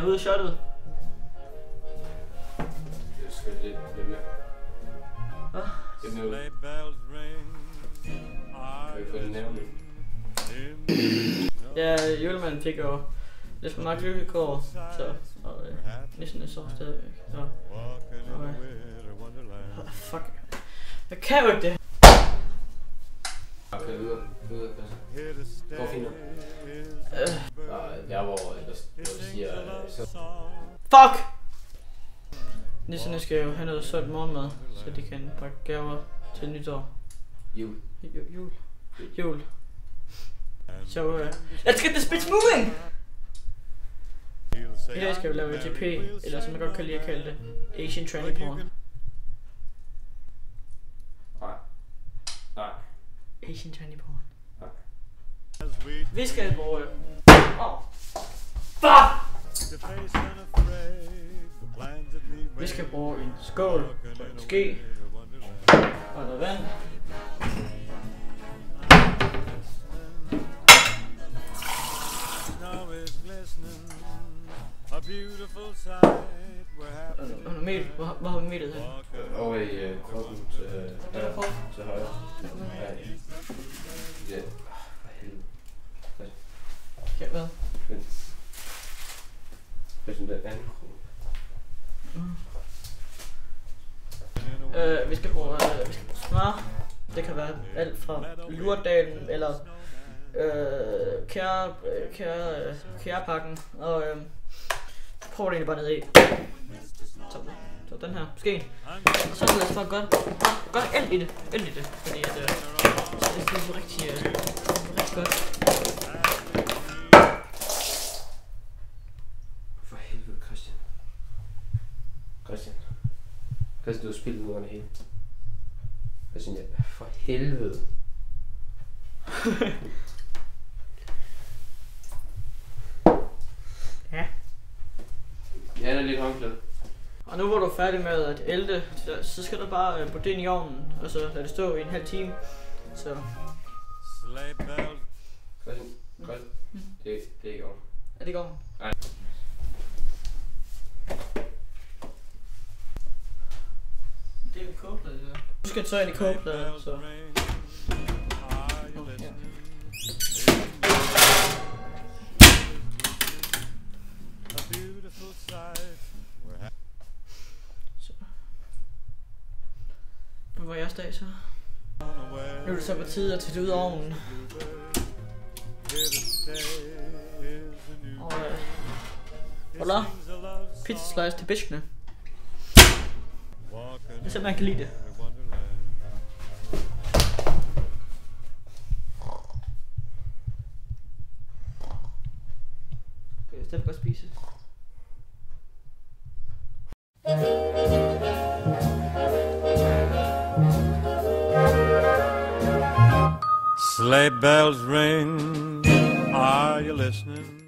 er ude af shottet. Det skal lidt med. Hvad? Lidt med ud. Kan vi få det nærmere? Ja, julemanden fik jo lidt for meget lykke i går, så og næsten så stadigvæk. Så fuck. Jeg kan jo ikke det. Okay, videre. Det går fint nok. Der hvor du siger så... Fuck! Nisserne skal jo have noget sødt morgenmad, så de kan pakke gaver til nytår. Jul. Jul. Så let's get this bitch moving! I dag skal vi lave ATP, eller som jeg godt kan lide at kalde det, Asian Tranny Porn. Nej. Asian Tranny Porn. Nej. Vi skal bruge... Fuck! Vi skal bruge en skål, og en ske, og noget vand. Hvor har vi metet her? Over i kroppen til højre. Ja. Ja, hvad? Det er sådan der anden krog. Vi skal bruge smør. Det kan være alt fra Lurdalen eller kærepakken, og prøv det egentlig bare ned i. Så den her ske. Så lad os bare godt alt i det, fordi at det er rigtig godt. For helvede, Christian, du har spillet nogle af det hele. Christian, ja, for helvede. Ja. Ja, der er lidt håndklæde. Og nu hvor du er færdig med at ælte, så skal du bare putte det ind i ovnen, og så lade det stå i en halv time. Så. Christian, det er ikke ovnen. Er det ikke ovnen? Nej. Det er en kogeplade, det der. Du skal tage ind i kogepladen, så. Nu var jeres dag så. Nu er det så på tide at tage det ud af ovnen. Og voilà. Pizza slice til biskene. Jeg simpelthen kan lide det. Kan jeg stadig godt spise? Sleigh bells ring, are you listening?